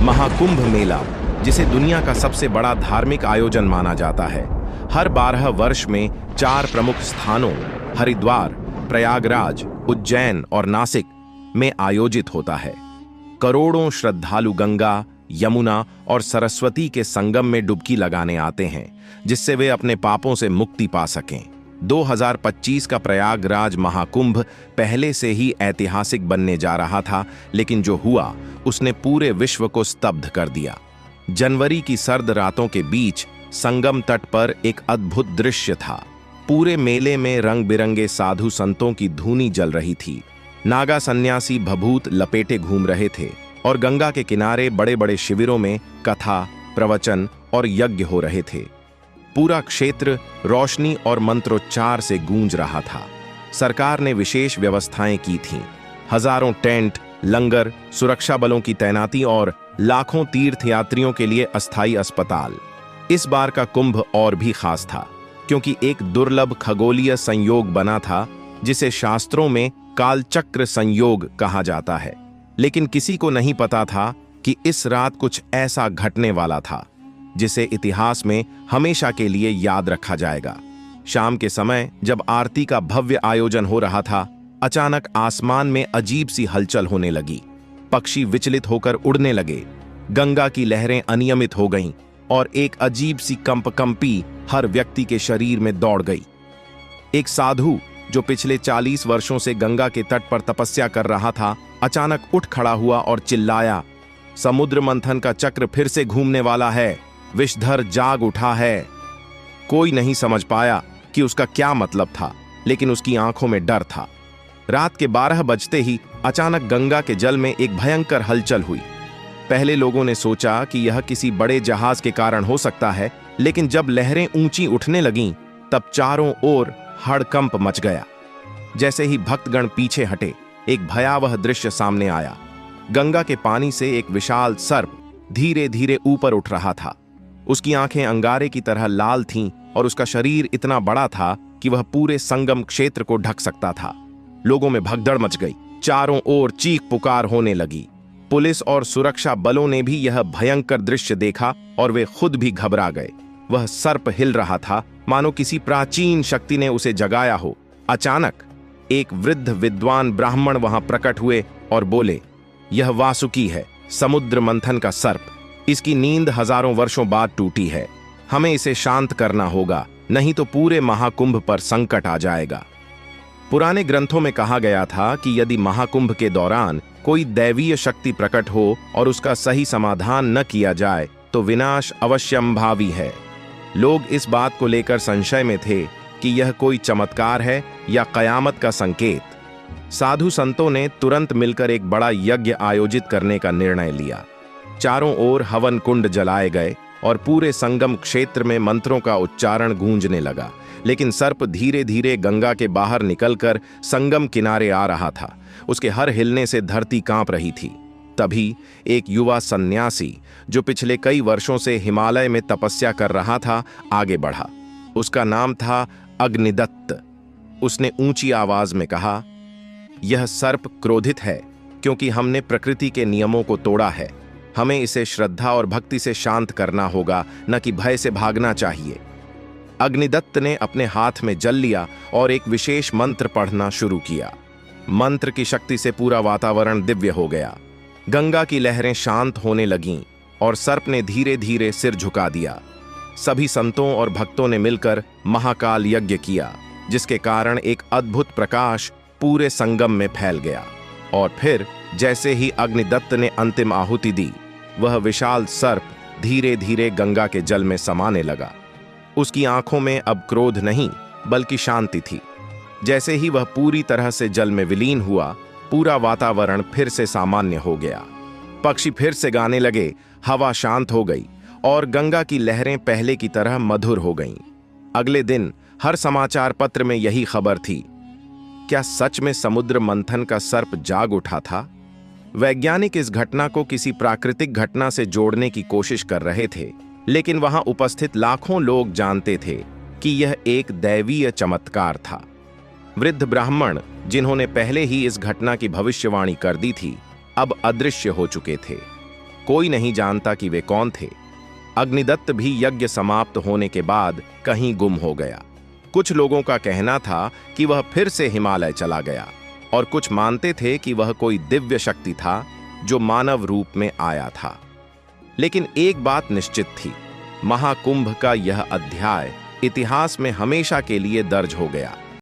महाकुंभ मेला, जिसे दुनिया का सबसे बड़ा धार्मिक आयोजन माना जाता है, हर 12 वर्ष में 4 प्रमुख स्थानों हरिद्वार, प्रयागराज, उज्जैन और नासिक में आयोजित होता है। करोड़ों श्रद्धालु गंगा, यमुना और सरस्वती के संगम में डुबकी लगाने आते हैं, जिससे वे अपने पापों से मुक्ति पा सकें। 2025 का प्रयागराज महाकुंभ पहले से ही ऐतिहासिक बनने जा रहा था, लेकिन जो हुआ उसने पूरे विश्व को स्तब्ध कर दिया। जनवरी की सर्द रातों के बीच संगम तट पर एक अद्भुत दृश्य था। पूरे मेले में रंग बिरंगे साधु संतों की धूनी जल रही थी। नागा सन्यासी भभूत लपेटे घूम रहे थे और गंगा के किनारे बड़े बड़े शिविरों में कथा, प्रवचन और यज्ञ हो रहे थे। पूरा क्षेत्र रोशनी और मंत्रोच्चार से गूंज रहा था। सरकार ने विशेष व्यवस्थाएं की थीं। हजारों टेंट, लंगर, सुरक्षा बलों की तैनाती और लाखों तीर्थयात्रियों के लिए अस्थायी अस्पताल। इस बार का कुंभ और भी खास था, क्योंकि एक दुर्लभ खगोलीय संयोग बना था, जिसे शास्त्रों में कालचक्र संयोग कहा जाता है। लेकिन किसी को नहीं पता था कि इस रात कुछ ऐसा घटने वाला था जिसे इतिहास में हमेशा के लिए याद रखा जाएगा। शाम के समय जब आरती का भव्य आयोजन हो रहा था, अचानक आसमान में अजीब सी हलचल होने लगी। पक्षी विचलित होकर उड़ने लगे, गंगा की लहरें अनियमित हो गईं और एक अजीब सी कंपी हर व्यक्ति के शरीर में दौड़ गई। एक साधु जो पिछले 40 वर्षों से गंगा के तट पर तपस्या कर रहा था, अचानक उठ खड़ा हुआ और चिल्लाया, समुद्र मंथन का चक्र फिर से घूमने वाला है, विषधर जाग उठा है। कोई नहीं समझ पाया कि उसका क्या मतलब था, लेकिन उसकी आंखों में डर था। रात के 12 बजते ही अचानक गंगा के जल में एक भयंकर हलचल हुई। पहले लोगों ने सोचा कि यह किसी बड़े जहाज के कारण हो सकता है, लेकिन जब लहरें ऊंची उठने लगीं, तब चारों ओर हड़कंप मच गया। जैसे ही भक्तगण पीछे हटे, एक भयावह दृश्य सामने आया। गंगा के पानी से एक विशाल सर्प धीरे धीरे ऊपर उठ रहा था। उसकी आंखें अंगारे की तरह लाल थीं और उसका शरीर इतना बड़ा था कि वह पूरे संगम क्षेत्र को ढक सकता था। लोगों में भगदड़ मच गई, चारों ओर चीख पुकार होने लगी। पुलिस और सुरक्षा बलों ने भी यह भयंकर दृश्य देखा और वे खुद भी घबरा गए। वह सर्प हिल रहा था, मानो किसी प्राचीन शक्ति ने उसे जगाया हो। अचानक एक वृद्ध विद्वान ब्राह्मण वहां प्रकट हुए और बोले, यह वासुकी है, समुद्र मंथन का सर्प। इसकी नींद हजारों वर्षों बाद टूटी है। हमें इसे शांत करना होगा, नहीं तो पूरे महाकुंभ पर संकट आ जाएगा। पुराने ग्रंथों में कहा गया था कि यदि महाकुंभ के दौरान कोई दैवीय शक्ति प्रकट हो और उसका सही समाधान न किया जाए तो विनाश अवश्यंभावी है। लोग इस बात को लेकर संशय में थे कि यह कोई चमत्कार है या कयामत का संकेत। साधु संतों ने तुरंत मिलकर एक बड़ा यज्ञ आयोजित करने का निर्णय लिया। चारों ओर हवन कुंड जलाए गए और पूरे संगम क्षेत्र में मंत्रों का उच्चारण गूंजने लगा। लेकिन सर्प धीरे धीरे गंगा के बाहर निकलकर संगम किनारे आ रहा था। उसके हर हिलने से धरती कांप रही थी। तभी एक युवा सन्यासी जो पिछले कई वर्षों से हिमालय में तपस्या कर रहा था, आगे बढ़ा। उसका नाम था अग्निदत्त। उसने ऊंची आवाज में कहा, यह सर्प क्रोधित है क्योंकि हमने प्रकृति के नियमों को तोड़ा है। हमें इसे श्रद्धा और भक्ति से शांत करना होगा, न कि भय से भागना चाहिए। अग्निदत्त ने अपने हाथ में जल लिया और एक विशेष मंत्र पढ़ना शुरू किया। मंत्र की शक्ति से पूरा वातावरण दिव्य हो गया। गंगा की लहरें शांत होने लगीं और सर्प ने धीरे धीरे सिर झुका दिया। सभी संतों और भक्तों ने मिलकर महाकाल यज्ञ किया, जिसके कारण एक अद्भुत प्रकाश पूरे संगम में फैल गया। और फिर जैसे ही अग्निदत्त ने अंतिम आहुति दी, वह विशाल सर्प धीरे धीरे गंगा के जल में समाने लगा। उसकी आंखों में अब क्रोध नहीं, बल्कि शांति थी। जैसे ही वह पूरी तरह से जल में विलीन हुआ, पूरा वातावरण फिर से सामान्य हो गया। पक्षी फिर से गाने लगे, हवा शांत हो गई और गंगा की लहरें पहले की तरह मधुर हो गईं। अगले दिन हर समाचार पत्र में यही खबर थी। क्या सच में समुद्र मंथन का सर्प जाग उठा था? वैज्ञानिक इस घटना को किसी प्राकृतिक घटना से जोड़ने की कोशिश कर रहे थे, लेकिन वहां उपस्थित लाखों लोग जानते थे कि यह एक दैवीय चमत्कार था। वृद्ध ब्राह्मण, जिन्होंने पहले ही इस घटना की भविष्यवाणी कर दी थी, अब अदृश्य हो चुके थे। कोई नहीं जानता कि वे कौन थे। अग्निदत्त भी यज्ञ समाप्त होने के बाद कहीं गुम हो गया। कुछ लोगों का कहना था कि वह फिर से हिमालय चला गया, और कुछ मानते थे कि वह कोई दिव्य शक्ति था जो मानव रूप में आया था। लेकिन एक बात निश्चित थी, महाकुंभ का यह अध्याय इतिहास में हमेशा के लिए दर्ज हो गया।